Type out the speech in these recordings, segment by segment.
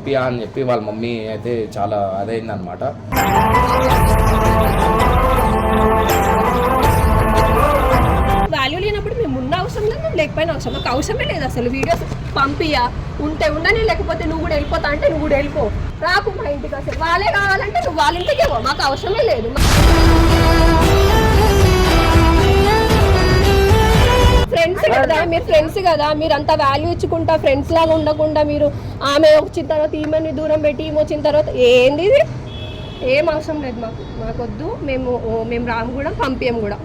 పంపియా అని చెప్పి వాళ్ళ మమ్మీ అయితే చాలా అదైందనమాట. వాల్యూ లేనప్పుడు మేము ఉన్న అవసరం లేదు, మేము లేకపోయినా అవసరం, మాకు అవసరమే లేదు అసలు. వీడియోస్ పంపియా, ఉంటే ఉండని, లేకపోతే నువ్వు కూడా వెళ్ళిపోతా అంటే నువ్వు కూడా వెళ్ళిపో, రాకు మా ఇంటికి. అసలు వాళ్ళే కావాలంటే నువ్వు వాళ్ళ ఇంటికి పో, మాకు అవసరమే లేదు. ఫ్రెండ్స్ కదా మీరు, ఫ్రెండ్స్ కదా మీరు, అంత వాల్యూ ఇచ్చుకుంటా ఫ్రెండ్స్ లాగా ఉండకుండా మీరు ఆమె వచ్చిన తర్వాత ఈమెని దూరం పెట్టి ఈమె వచ్చిన తర్వాత ఏంది ఇది? ఏం అవసరం లేదు మాకు, మాకొద్దు. మేము రాము కూడా, పంపించం కూడా.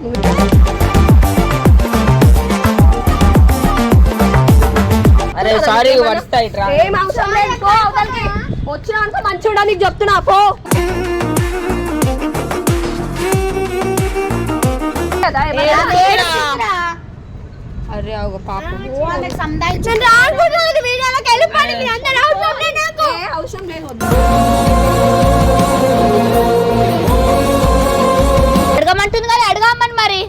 ఏం అవసరం లేదు, పో అవతలకి. వచ్చినా అనుకో మంచి చూడడానికి చెప్తున్నా, పో. అరే పాప అవసరం లేదు, అడగమంటుంది కదా, అడగమని మరి.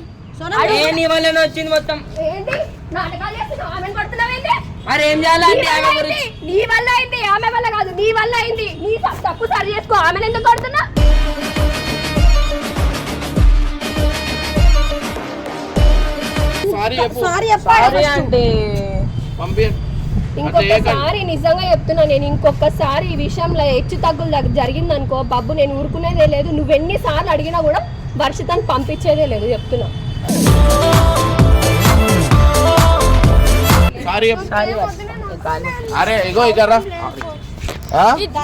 నీ వల్లనే వచ్చింది మొత్తం. ఏంటి నాటకాలు చేస్తున్నావు? ఆమెను కొడుతున్నావేంటి? మరి ఏం చేయాలంటే నీ వల్ల అయింది, ఆమె వల్ల కాదు, నీ వల్ల అయింది. నీ తప్పు సరి చేసుకో, ఆమెను ఎందుకు కొడుతున్నా? ఇంకొకసారి నిజంగా చెప్తున్నా నేను, ఇంకొకసారి ఈ విషయంలో హెచ్చు తగ్గులు జరిగింది అనుకో బాబు, నేను ఊరుకునేదే లేదు. నువ్వెన్నిసార్లు అడిగినా కూడా వర్షితను పంపించేదే లేదు, చెప్తున్నా.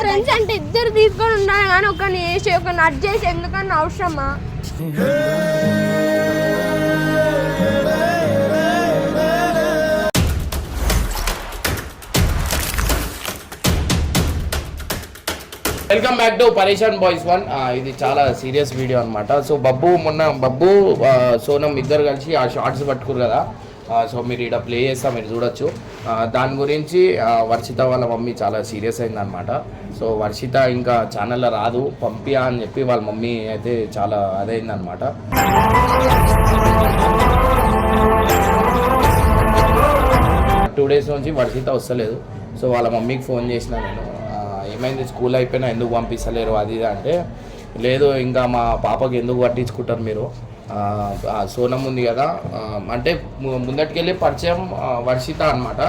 ఫ్రెండ్స్ అంటే ఇద్దరు తీసుకొని ఉండాలి కానీ ఒకరిని వేసి ఒకరిని అడ్జస్ట్ చేసి ఎందుకన్నా అవసరమా? వెల్కమ్ బ్యాక్ టు పరేషాన్ బాయ్స్ 1. ఇది చాలా సీరియస్ వీడియో అనమాట. సో బబ్బు సోనం ఇద్దరు కలిసి ఆ షార్ట్స్ పట్టుకురు కదా, సో మీరు ఇక్కడ ప్లే చేస్తా, మీరు చూడొచ్చు. దాని గురించి వర్షిత వాళ్ళ మమ్మీ చాలా సీరియస్ అయిందనమాట. సో వర్షిత ఇంకా ఛానల్లో రాదు, పంపియా అని చెప్పి వాళ్ళ మమ్మీ అయితే చాలా అదైందనమాట. 2 days నుంచి వర్షిత వస్తలేదు. సో వాళ్ళ మమ్మీకి ఫోన్ చేసిన నేను, ఏమైంది స్కూల్ అయిపోయినా ఎందుకు పంపిస్తలేరు అది ఇది అంటే, లేదు ఇంకా మా పాపకి ఎందుకు పట్టించుకుంటారు మీరు, సోనం ఉంది కదా అంటే ముందటికెళ్ళి పరిచయం వర్షిత అనమాట.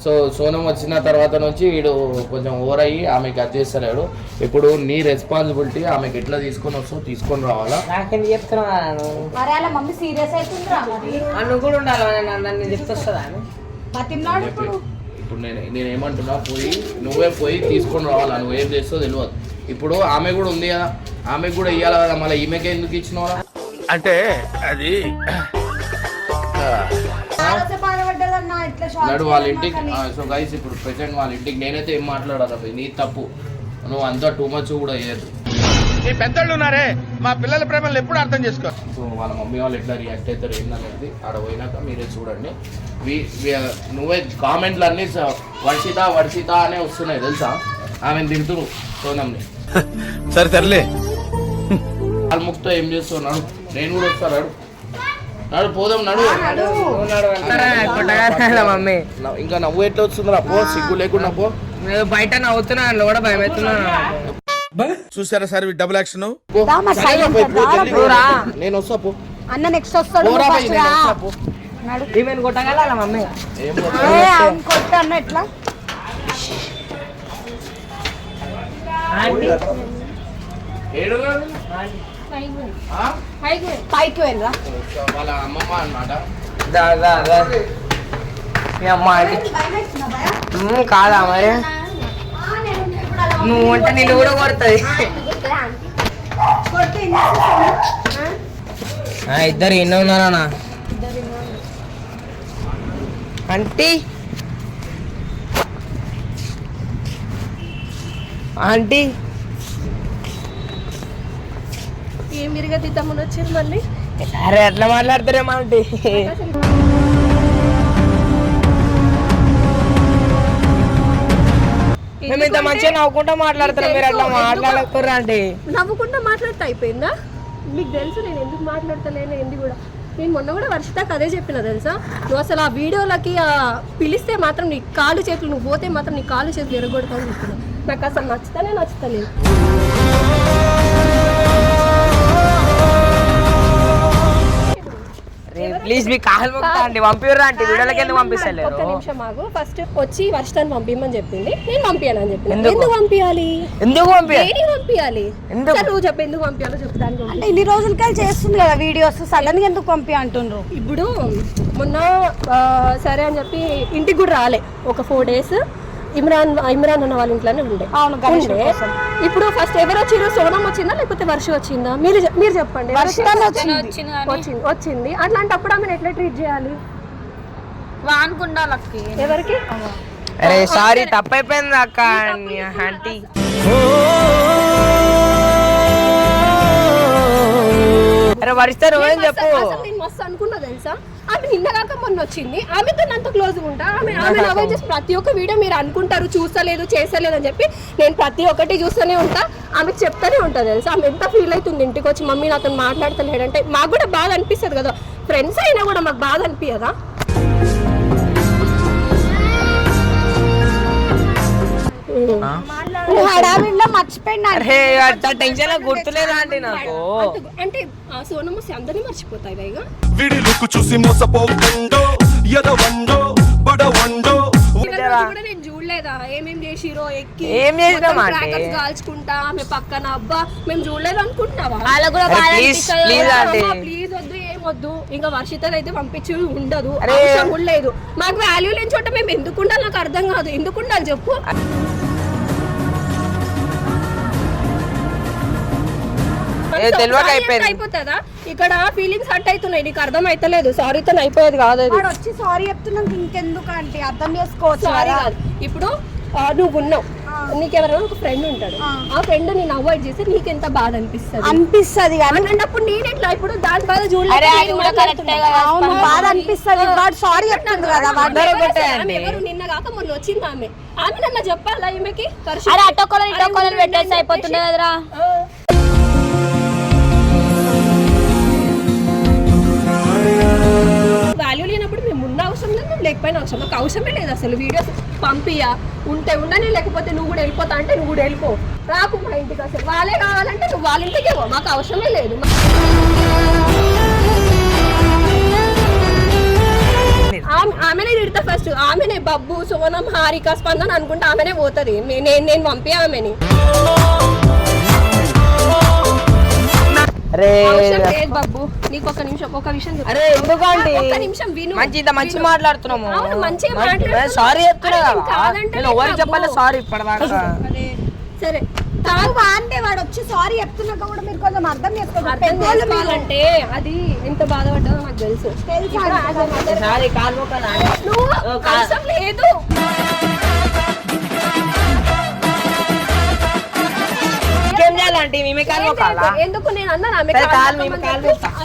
సో సోనం వచ్చిన తర్వాత నుంచి వీడు కొంచెం ఓవర్ అయ్యి ఆమెకి అది చేస్తలేడు. ఇప్పుడు నీ రెస్పాన్సిబిలిటీ, ఆమెకి ఎట్లా తీసుకొని వస్తావు తీసుకొని రావాలా. ఇప్పుడు నేనేమంటున్నా, నువ్వే పోయి తీసుకొని రావాలా, నువ్వు ఏం చేస్తావు తెలియదు. ఇప్పుడు ఆమె కూడా ఉంది కదా, ఆమెకు కూడా ఇవ్వాలి కదా, మళ్ళీ ఈమెకే ఎందుకు ఇచ్చినవరా అంటే అది నడు వాళ్ళ ఇంటికి. సో గైస్ ఇప్పుడు ప్రెసెంట్ వాళ్ళ ఇంటికి నేనైతే ఏం మాట్లాడాలి, నీ తప్పు, నువ్వు అంతా టూ మచ్ కూడా చేయదు. ఈ పెద్దళ్ళు ఉన్నారే, మా పిల్లల ప్రేమలు ఎప్పుడు అర్థం చేసుకో. సో వాళ్ళ మమ్మీ వాళ్ళు ఎట్లా రియాక్ట్ అవుతారు ఏందనేది ఆడ పోయినాక మీరే చూడండి. నువ్వే కామెంట్లు అన్నీ వర్షిత వర్షిత అనే వస్తున్నాయి తెలుసా, ఆమెను తింటురు సోనంని. సరే సర్లే, వాళ్ళ ముక్తో ఏం చేస్తున్నాడు, నేను కూడా వస్తాను. నడు పోదాం, నడు. మమ్మీ ఇంకా నవ్వు ఎట్లా వస్తుందిరా, పో, సిగ్గు లేకుండా పో. బయట నవ్వుతున్నా, కూడా భయం అవుతున్నా. చూసారా సార్ డబుల్ యాక్షన్. నేను వస్తా పో. అన్న నెక్స్ట్ వస్తాడు, కొట్టగల మమ్మీ కొట్టు అన్న. ఎట్లా పైకి వెళ్ళరా వాళ్ళ అమ్మమ్మ అన్నమాట. మీ అమ్మ కాదా మరి, నువ్వు అంటే నేను కూడా కొడుతుంది. ఇద్దరు ఎన్నో ఉన్నారా ఆంటీ? ఆంటీ ఏం మిరిగతి తమ్ముడు వచ్చారు మళ్ళీ? అరే ఎట్లా మాట్లాడతారేమో ఆంటీ, మేము ఇంత మంచిగా నవ్వుకుంటా మాట్లాడతాం, మీరు అట్లా మాట్లాడకూడదు అంటే. నవ్వుకుంటా మాట్లాడితే అయిపోయిందా? మీకు తెలుసు నేను ఎందుకు మాట్లాడతలేను, ఎందుకు కూడా నేను మొన్న కూడా వర్షితకు అదే చెప్పిన తెలుసా, నువ్వు అసలు ఆ వీడియోలకి పిలిస్తే మాత్రం నీ కాలు చేతులు, నువ్వు పోతే మాత్రం నీ కాలు చేతులు ఎరగొడతావు చెప్పిన. నాకు అసలు నచ్చుతలేదు. ప్లీజ్ మీ కాల్ మొక్తా అండి, పంపిర్రా అంటే వీడియోలకి ఎందుకు పంపిస్తలేరు? ఒక్క నిమిషం ఆగు. ఫస్ట్ వచ్చి వర్షితాన్ని పంపించమని చెప్పింది, నేను పంపించాలని చెప్పిన. ఎందుకు పంపించాలి? నువ్వు చెప్పు ఎందుకు పంపించాలో చెప్పు. దానికి అంటే ఇన్ని రోజులకి చేస్తుంది కదా వీడియోస్, సడన్ గా ఎందుకు పంపి అంటుండ్రు? ఇప్పుడు మొన్న సరే అని చెప్పి ఇంటికి కూడా రాలే ఒక 4 days. ఇమ్రాన్ అన్న వాళ్ళ ఇంట్లోనే ఉండే. అవును, ఇప్పుడు ఫస్ట్ ఎవరు వచ్చిండ్రు? సోనం వచ్చిందా లేకపోతే వర్ష వచ్చిందా? మీరు చెప్పండి. వచ్చింది. అట్లాంటప్పుడు ఆమెను ఎట్లా ట్రీట్ చేయాలి? ఎవరికి? అరే సారీ, తప్పైపోయింది అక్క ఆంటీ. అరే వరిస్తారు ఏం చెప్పు. నేను మస్తు అనుకున్నా తెలుసా, ఆమె నిన్నగాక మొన్న వచ్చింది, ఆమెతో అంత క్లోజ్ ఉంటా. ఆమె అవాయిడ్ చేసి ప్రతి ఒక్క వీడియో మీరు అనుకుంటారు చూస్తలేదు చేస్తలేదు అని చెప్పి, నేను ప్రతి ఒక్కటి చూస్తూనే ఉంటా, ఆమెకు చెప్తానే ఉంటా తెలుసా. ఆమె ఎంత ఫీల్ అవుతుంది ఇంటికి వచ్చి, మమ్మీ నాతో మాట్లాడతలేడంటే. మాకు కూడా బాధ అనిపిస్తుంది కదా, ఫ్రెండ్స్ అయినా కూడా మాకు బాధ అనిపించదా? హడావిడిలో మర్చిపోయినా టెన్షన్ గుర్తులేదా అండి నాకు. అంటే సోనమ్మ అందరినీ మర్చిపోతాయి ఇక. విడిలుకు చూసి మోసపోకండో ఎదవండో బడవండో. నేను చూడలేదా ఏమేం చేసిరో, ఎక్కి ఏం చేసినాం కాల్చుకుంటా ఆమె పక్కన. అబ్బా మేము చూడలేదు అనుకుంటున్నావా? ప్లీజ్ వద్దు, ఏమొద్దు. ఇంకా వర్షితలు అయితే పంపించి ఉండదు, అవసరం లేదు. మాకు వాల్యూ లేని చోట మేము ఎందుకు ఉండాలి? నాకు అర్థం కాదు, ఎందుకు ఉండాలి చెప్పు. అయిపోతుందా? ఇక్కడ ఫీలింగ్స్ హర్ట్ అవుతున్నాయి, నీకు అర్థం అయితలేదు. సారీతో అయిపోయేది కాదు. వచ్చి సారీ చెప్తున్నాక ఇంకెందుకు అంటే అర్థం చేసుకోవచ్చు. ఇప్పుడు నువ్వు ఉన్నావు, నీకెవరైనా ఒక ఫ్రెండ్ ఉంటాడు, ఆ ఫ్రెండ్ నేను అవాయిడ్ చేస్తే నీకెంత బాధ అనిపిస్తుంది అన్నప్పుడు నేను ఎట్లా ఇప్పుడు దాని బాధ చూడలేదు. బాధ అనిపిస్తుంది. వాడు సారీ చెప్తుంది కదా. ఎవరు నిన్న కాక మొన్న వచ్చింది ఆమె నన్ను చెప్పాలా ఈమెకి పెట్టేసి అయిపోతుండే కదరా. వాల్యూ లేనప్పుడు మేము ఉన్న అవసరం లేదు, మేము లేకపోయినా అవసరం. నాకు అవసరమే లేదు అసలు. వీడియోస్ పంపియా ఉంటే ఉండని, లేకపోతే నువ్వు కూడా వెళ్ళిపోతా అంటే నువ్వు కూడా వెళ్ళిపో, రాకు మా ఇంటికి. అసలు వాళ్ళే కావాలంటే నువ్వు వాళ్ళ ఇంటికి పో, మాకు అవసరమే లేదు. ఆమెనే తిడతా ఫస్ట్. ఆమెనే బబ్బు సోనం హారిక స్పందన అనుకుంటే ఆమెనే పోతుంది. నేను పంపి ఆమెని. బాబు నీకు ఒక విషయం అరే ఎందుకండి ఒక నిమిషం విను. మంచి మాట్లాడుతున్నాము. మంచిగా సారీ చెప్తున్నా నేను ఎవరికి చెప్పాలి సారీ ఇప్పటిదాకా. సరే అంటే వాడు వచ్చి సారీ చెప్తున్నాక కూడా మీరు కొంచెం అర్థం చేసుకోవాలంటే అది ఎంత బాధపడ్డాదో నాకు తెలుసు. అవసరం లేదు. ఎందుకు నేను అన్నాను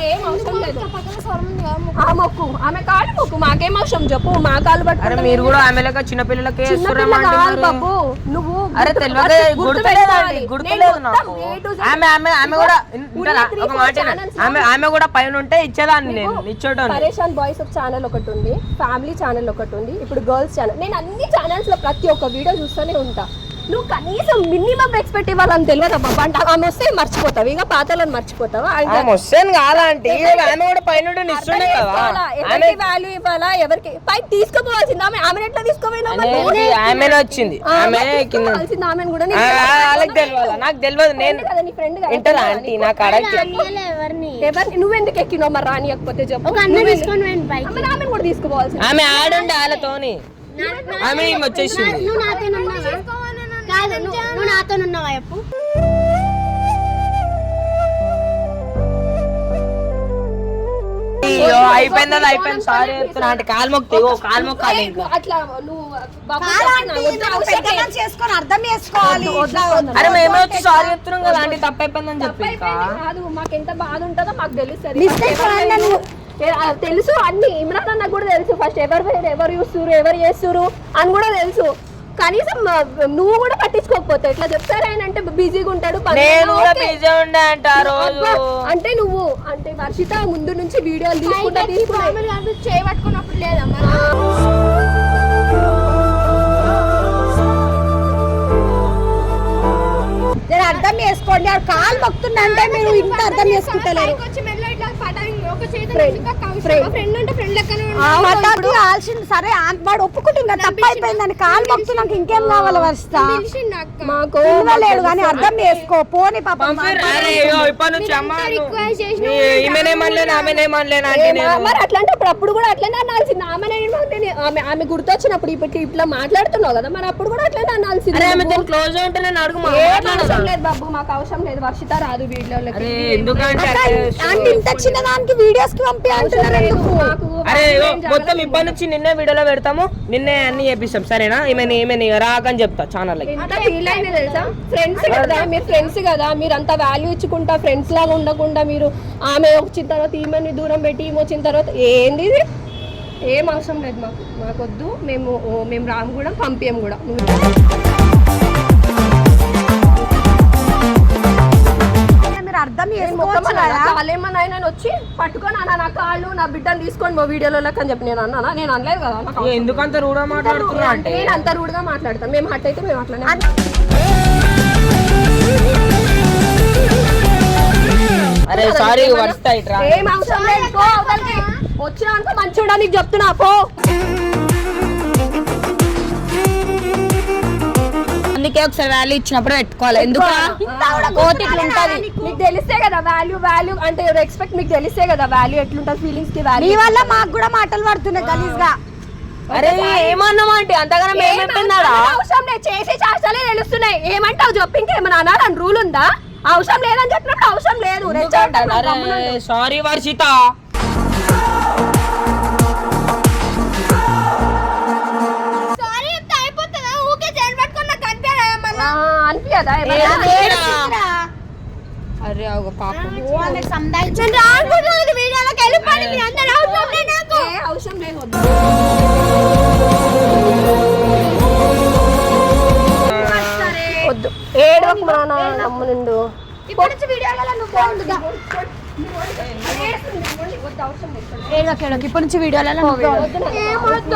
ఏం అవసరం లేదు. ఆమె కాలు మొక్కు, మాకేం అవసరం చెప్పు. మా కాలు పట్టు. మీరు కూడా ఆమె లెక్క చిన్న పిల్లలకి బాబు నువ్వు గుర్తులేదు నాకు. ఆమె కూడా పైన ఉంటే ఇచ్చేదాన్ని, నేను ఇచ్చేటోని. పరేషాన్ బాయ్స్ ఒక ఛానల్ ఒకటి ఉంది, ఫ్యామిలీ ఛానల్ ఒకటి ఉంది, ఇప్పుడు గర్ల్స్ ఛానల్. నేను అన్ని ఛానల్స్ లో ప్రతి ఒక్క వీడియో చూస్తూనే ఉంటా. నువ్వు కనీసం మినిమం ఎక్స్పెక్ట్ ఇవ్వాలని తెలియదు అబ్బా. అంటే ఆమె వస్తే మర్చిపోతావు, ఇక పాతలను మర్చిపోతావా? ఎవరికి వాల్యూ ఇవ్వాలా, ఎవరికి పై తీసుకుపోవాల్సింది ఆమె ఎట్లా తీసుకోపోయినా వచ్చింది ఆమెను కూడా నాకు తెలియదు. నేను కదా నీ ఫ్రెండ్ ఎవరిని నువ్వెందుకు ఎక్కినావు మరి? రానియకపోతే చెప్పు. ఆమెను కూడా తీసుకోవాల్సింది. ఆమె ఆడుండే వాళ్ళతోని ఆమె వచ్చేసింది. నువ్వు నాతో ఉన్నావా చెప్పు. అయిపోయింది సారీ చెప్తున్నా అంటే కాలు మొక్కాలి అట్లా నువ్వు చేసుకొని అర్థం చేసుకోవాలి. అరే మేమే వచ్చి సారీ చెప్తున్నాం కదా అంటే తప్పైపోయిందని చెప్పి. కాదు మాకు ఎంత బాధ ఉంటుందో మాకు తెలుసు అన్ని. ఇమ్రాన్ అన్న కూడా తెలుసు ఫస్ట్ ఎవరు చూస్తురు ఎవరు చేస్తురు అని కూడా తెలుసు. కనీసం నువ్వు కూడా పట్టించుకోకపోతే ఎట్లా చెప్తారు ఆయన అంటే బిజీగా ఉంటాడు నేను కూడా బిజీ ఉండే అంట ఆ రోజు. అంటే నువ్వు అంటే వర్షిత ముందు నుంచి వీడియోలు తీసుకుంటా చేయబట్టుకున్నప్పుడు లేదమ్మా అర్థం చేసుకోండి ఆ కాలు మొక్కుతున్నా అంటే మీరు ఇంత అర్థం చేసుకుంటలేరు సరే వాడు ఒప్పుకుంటే ఇంకా తప్పు అయిపోయిందని కాలు మొక్కుతున్నాక ఇంకేం కావాలి వర్షిత మాకు లేడు కానీ అర్థం చేసుకో పోనీ పాపం మరి అట్లాంటి అప్పుడు కూడా అట్లనే అనాల్సింది ఆమె గుర్తొచ్చినప్పుడు ఇప్పుడు ఇట్లా మాట్లాడుతున్నావు కదా మరి అప్పుడు కూడా అట్లనే అనాల్సింది క్లోజ్ ఉంటే అడుగు లేదు బాబు మాకు అవసరం లేదు వర్షిత రాదు వీడియోలోకి ఇంత చిన్న దానికి వీడియోస్ కి పంపి అంటున్నారు అరే మొత్తం ఇప్పటి నుంచి నిన్నే వీడియోలో పెడతాము నిన్నే అన్ని చేపిస్తాం సరేనా ఏమని రాకని చెప్తా ఛానల్ తెలుసా ఫ్రెండ్స్ కదా మీరు ఫ్రెండ్స్ కదా మీరు అంత వాల్యూ ఇచ్చుకుంటా ఫ్రెండ్స్ లాగా ఉండకుండా మీరు ఆమె వచ్చిన తర్వాత ఈమెని దూరం పెట్టి ఈమె వచ్చిన తర్వాత ఏంది ఇది ఏం అవసరం లేదు మాకొద్దు మేము రాము కూడా పంపించం కూడా అర్థం కాలేమన్నా ఆయన వచ్చి పట్టుకొని అన్న నా కాళ్ళు నా బిడ్డను తీసుకొని మా వీడియోలో అని చెప్పి నేను అన్నానా నేను అనలేదు కదా ఎందుకంత రూఢ మాట్లాడుతున్నా అంటే నేను అంత రూడ్గా మాట్లాడతాను మేము హట్ అయితే మేము అట్లనే అరే సారీ వస్తా ఇట్రా ఏం అవసరం లేదు వచ్చినా అనుకో మంచి ఉండడానికి చెప్తున్నా పో అందుకే ఒకసారి వాల్యూ ఇచ్చినప్పుడు పెట్టుకోవాలి ఎందుకు మీకు తెలిస్తే కదా వాల్యూ అంటే రెస్పెక్ట్ మీకు తెలిస్తే కదా వాల్యూ ఎట్లుంటది ఫీలింగ్స్ కి వాల్యూ నీ వల్ల మాకు కూడా మాటలు పడుతున్నాయి గలీజ్ గా అరే ఏమన్నామంటే అంతగానో అవసరం లేదు చేసే చేస్తాలే తెలుస్తున్నాయి ఏమంటావు చెప్పు ఇంకేమన్నా అనాలని రూల్ ఉందా అవసరం లేదని చెప్పినప్పుడు అవసరం లేదు సారీ వర్షిత అనిపించదా అరే ఒక పాపం అవసరం లేదు వద్దు ఏడవకు మా నమ్ము నిండు ఇప్పటి నుంచి వీడియోలలో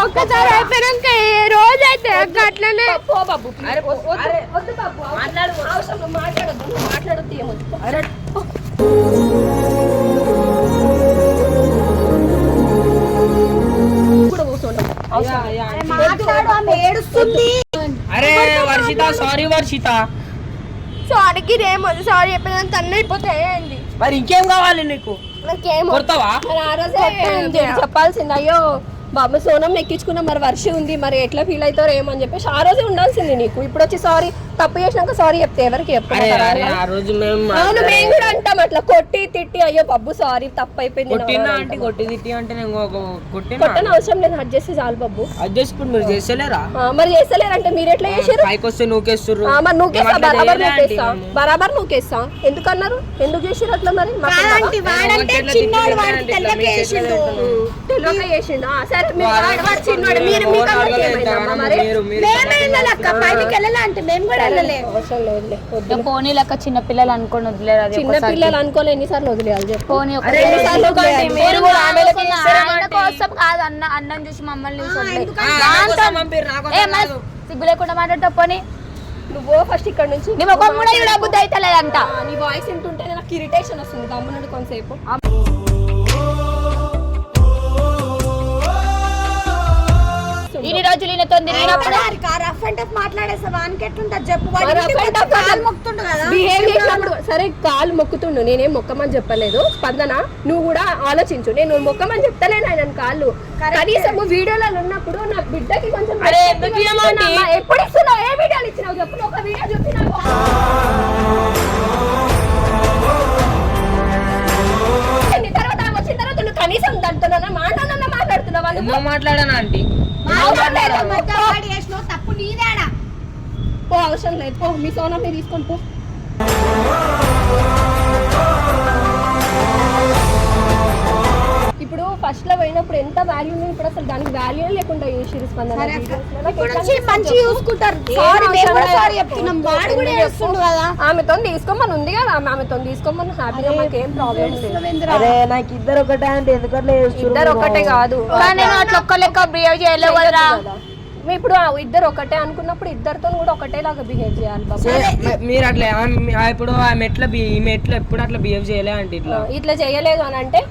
ఒక్కసారి అయిపోయాక రోజు అయితే అట్లనే మాట్లాడొద్దు ఏడుస్తుంది అరే వర్షిత సారీ వర్షిత సారీకి ఏమొద్దు సారీ చెప్పిన తన్ను అయిపోతే మరి ఇంకేం కావాలి నీకు కొడతావా చెప్పాల్సింది అయ్యో బాబు సోనం ఎక్కించుకున్నా మరి వర్షం ఉంది మరి ఎట్లా ఫీల్ అవుతారో ఏమని చెప్పేసి ఆ రోజే ఉండాల్సింది నీకు ఇప్పుడు వచ్చి సారీ తప్పు చేసినాక సారీ చెప్తే ఎవరికి చెప్తారు మేము కూడా అంటాం అట్లా కొట్టి తిట్టి అయ్యో బాబు సారీ తప్పు అయిపోయింది కొట్టని అవసరం లేదు హట్ చేస్తే చాలు బాబు మీరు చేస్తలేరా మరి చేస్తలేరు అంటే మీరు ఎట్లా చేసారు పైకొస్తే నూకేస్తారు మరి నూకేస్తా బరాబర్ నూకేస్తా ఎందుకన్నారు ఎందుకు చేసారు అట్లా మరి తెలియక చేసిండు సరే పోనీ లెక్క చిన్న పిల్లలు అనుకోని వదిలేరు చిన్న పిల్లలు అనుకోని ఎన్నిసార్లు వదిలేయాలి చెప్పు పోనీ కోసం కాదు అన్నం చూసి మమ్మల్ని సిగ్గు లేకుండా మాట్లాడతా పోనీ నువ్వు ఫస్ట్ ఇక్కడ నుంచి నీ ముఖం కూడా ఇక్కడ బుద్ధి అయితే లేదంట నీ వాయిస్ వింటుంటే నాకు ఇరిటేషన్ వస్తుంది గమ్మునుడు కొంతసేపు ఇన్ని రోజులు ఈయనతో సరే కాలు మొక్కుతుండు నేనేం మొక్కమని చెప్పలేదు స్పందన నువ్వు కూడా ఆలోచించు నేను మొక్కమని చెప్తలేను ఆయన కాళ్ళు కనీసం వీడియోలలో ఉన్నప్పుడు నా బిడ్డకి కొంచెం ఎప్పుడు ఇస్తున్నావు ఏ వీడియోలు ఇచ్చినావు చెప్పు ఒక వీడియో చెప్పినావు తర్వాత వచ్చిన తర్వాత నువ్వు కనీసం దాంతో మాట్లాడుతున్నావా మాట్లాడానా ఆంటీ తప్పు నీదేడా పో అవసరం లేదు పో మీ సోనా మీరు తీసుకొని పో ఇప్పుడు ఫస్ట్ లో పోయినప్పుడు ఎంత వాల్యూ ఉంది, ఇప్పుడు అసలు దానికి వాల్యూ లేకుండా చేసిరు స్పందన సరే అక్క. videos లో. నాకు ఇప్పుడు ఎట్లా నుంచి అనిపిస్తుంది మంచి చెప్పు? చూసుకుంటారు. ఏం సారీ, మేము అవసరం కూడా లేదు. సారీ చెప్తున్నాం. వాడు కూడా చేస్తుండు కదా. ఆమెతో తీసుకోమని ఉంది కదా, ఆమెతో తీసుకోమని హ్యాపీగా మాకు ఏం ప్రాబ్లం లేదు. అరే నాకు ఇద్దరు ఒకటే అంటే ఎందుకట్లా ఇద్దరు ఒకటే కాదు, నేను అట్లా ఒక్క లెక్క బిహేవ్ చేయలేవు కదరా. ఇప్పుడు ఇద్దరు ఒకటే అనుకున్నప్పుడు ఇద్దరితో కూడా ఒకటే లాగా బిహేవ్ చేయాలి బాబు. మీరు అట్లా ఇప్పుడు ఆమె ఎట్లా ఈమె ఎట్లా ఎప్పుడు అట్లా బిహేవ్ చేయలే అంటే ఇట్లా ఇట్లా చేయలేదు అని అంటే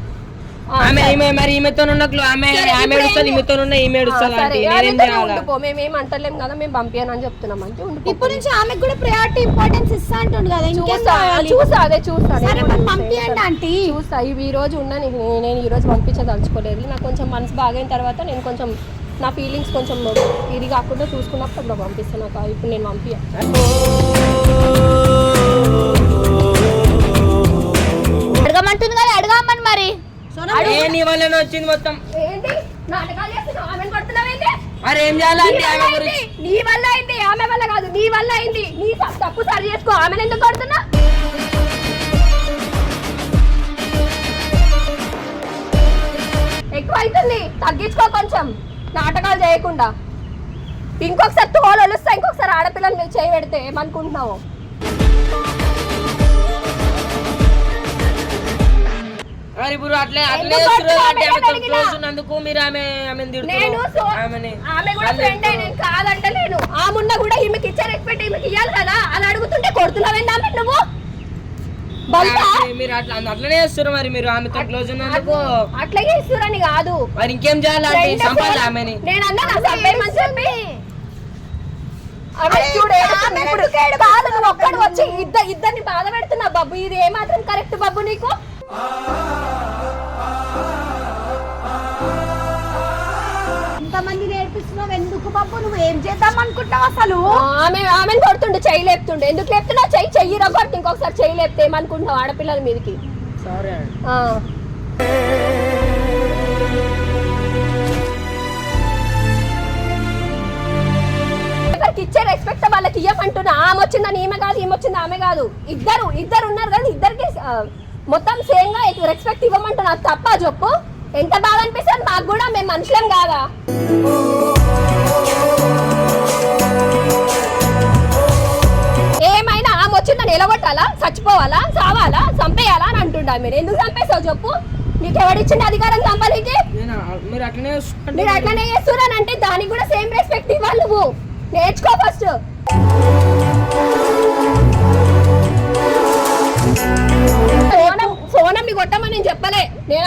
ఈమె మరి ఈమెతో ఉన్నట్లు ఆమె ఏడుస్తుంది, ఈమెతో ఉన్న ఈమె ఏడుస్తుంది అంటే నేనేం చేయాలా? మేమేం అంటలేం కదా, మేము పంపించానని చెప్తున్నాం అంటే ఇప్పుడు నుంచి ఆమెకు కూడా ప్రయారిటీ ఇంపార్టెన్స్ ఇస్తా అంటుండు కదా. ఇంకేం కావాలి? చూస్తా సరే మరి పంపియండి ఆంటీ. చూస్తా. ఈ రోజు ఉండని, నేను ఈ రోజు పంపించదలుచుకోలేదు. నాకు కొంచెం మనసు బాగైన తర్వాత నేను కొంచెం నా ఫీలింగ్స్ కొంచెం ఇది కాకుండా చూసుకున్నప్పుడు అప్పుడు పంపిస్తాను. నాకు ఇప్పుడు నేను అడగమంటుంది కదా, అడగమని మరి. నీ వల్లనే వచ్చింది మొత్తం. ఏంటి నాటకాలు చేస్తున్నావు? ఆమెను కొడుతున్నావేంటి? అరే ఏం చేయాలంటే ఆమె గురించి నీ వల్ల అయింది, ఆమె వల్ల కాదు, నీ వల్ల అయింది. నీ తప్పు సరి చేసుకో. ఆమెను ఎందుకు కొడుతున్నా? ఎక్కువ అవుతుంది, తగ్గించుకో కొంచెం. నాటకాలు చేయకుండా ఇంకొకసారి తోలు వలుస్తా, ఇంకొకసారి ఆడపిల్లలు మీరు చేయి పెడితే ఏమనుకుంటున్నావు? మరి ఇప్పుడు అట్లే అట్లే అంటే ఆమెతో క్లోజ్ ఉన్నందుకు మీరు ఆమెను నేను ఆమె కూడా ఫ్రెండ్ నేను కాదంటే నేను ఆమెన్నా కూడా ఈమెకి ఇచ్చే రెస్పెక్ట్ ఈమెకి ఇవ్వాలి కదా. అలా అడుగుతుంటే కొడుతున్నావేంటి ఆమె నువ్వు? మీరు అట్లా అట్లనే చేస్తారు. మరి మీరు ఆమెతో క్లోజ్ ఉన్నందుకు అట్లాగే ఇస్తురని కాదు, మరి ఇంకేం చేయాలంటే సంపాలి ఆమెని. నేను అన్నా సంపేయమని చెప్పి ఒక్కడు వచ్చి ఇద్దరిని బాధ పెడుతున్నా బాబు. ఇది ఏమాత్రం కరెక్ట్ బాబు నీకు? ఇంతమంది నేర్పిస్తున్నావు ఎందుకు బాబు? నువ్వు ఏం చేద్దాం అనుకుంటున్నావు అసలు? ఆమెను కొడుతుండే, చెయ్యి లేపుతుండే. ఎందుకు లేపుతున్నా? చెయ్యి రగొడుతు, ఇంకొకసారి చెయ్యి లేపితే ఏమనుకుంటున్నావు ఆడపిల్లల మీదకి? సరే ఇచ్చే రెస్పెక్ట్ వాళ్ళకి ఇవ్వమంటున్నా. ఆమె వచ్చిందని ఈమె కాదు, ఈమె వచ్చింది ఆమె కాదు. ఇద్దరు ఉన్నారు కదా, ఇద్దరికి మొత్తం సేమ్ గా రెస్పెక్ట్ ఇవ్వమంటున్నా. తప్ప చెప్పు. ఎంత బాగా అనిపిస్తుంది మాకు కూడా, మేము మనుషులం కాదా? ఏమైనా ఆమె వచ్చిందని ఎలగొట్టాలా, చచ్చిపోవాలా, చావాలా, చంపేయాలా అని అంటుండా. మీరు ఎందుకు చంపేసావు చెప్పు? నీకు ఎవడిచ్చింది అధికారం చంపాలికి? మీరు అట్లనే చేస్తున్నానంటే దానికి కూడా సేమ్ రెస్పెక్ట్ ఇవ్వాలి. నువ్వు నేర్చుకో ఫస్ట్. సోనమ్మి కొట్టమని నేను చెప్పలే. నేను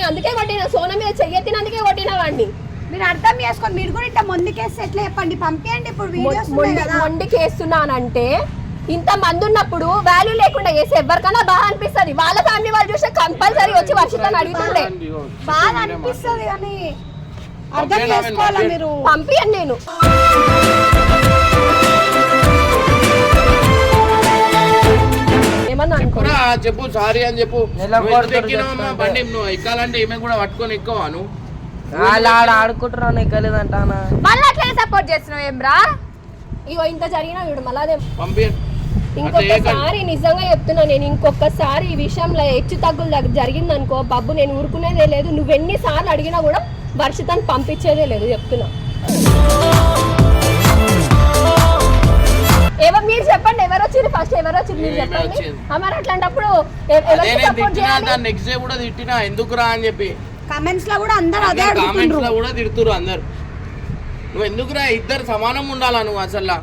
అందుకే కొట్టిన. సోనం మీద చెయ్యెత్తిన అందుకే కొట్టిన వాడిని. మీరు అర్థం చేసుకొని మీరు కూడా ఇట్లా మొండికేస్తే ఎట్లా చెప్పండి? పంపియండి. ఇప్పుడు వీడియోస్ ఉన్నాయి కదా. మొండికేస్తున్నానంటే ఇంత మంది ఉన్నప్పుడు వాల్యూ లేకుండా చేసి ఎవరికైనా బాగా అనిపిస్తుంది. వాళ్ళ ఫ్యామిలీ వాళ్ళు చూస్తే కంపల్సరీ వచ్చి వర్షితాన్ని అడుగుతుండే బాగా అనిపిస్తుంది కానీ అర్థం చేసుకోవాలా మీరు? పంపియండి. నేను ఏమన్నా అనుకున్నా చెప్పు, సారీ అని చెప్పు. బండి నువ్వు ఎక్కాలంటే ఈమె కూడా పట్టుకొని ఎక్కువను. ఆడుకుంటున్నాను ఎక్కలేదంటానా? మళ్ళీ అట్లనే సపోర్ట్ చేస్తున్నావు ఏమ్రా? ఇగో ఇంత జరిగినా చూడు మళ్ళీ అదే. పంపియండి. ఇంకొకసారి నిజంగా చెప్తున్నా, నేను ఇంకొకసారి ఈ విషయంలో హెచ్చు తగ్గులు జరిగిందనుకో బాబు, నేను ఊరుకునేదే లేదు. నువ్వు ఎన్నిసార్లు అడిగినా కూడా వర్షితాన్ని పంపించేదే లేదు చెప్తున్నా. మీరు చెప్పండి, ఎవరు వచ్చింది ఫస్ట్? ఎవరు వచ్చింది మీరు చెప్పండి. మరి అట్లాంటప్పుడు నెక్స్ట్ డే కూడా తిట్టినా ఎందుకురా అని చెప్పి కామెంట్స్ లో కూడా అందరూ అదే కామెంట్స్ లో కూడా తిడుతురు అందరు. నువ్వు ఎందుకురా? ఇద్దరు సమానం ఉండాలా నువ్వు అసలు.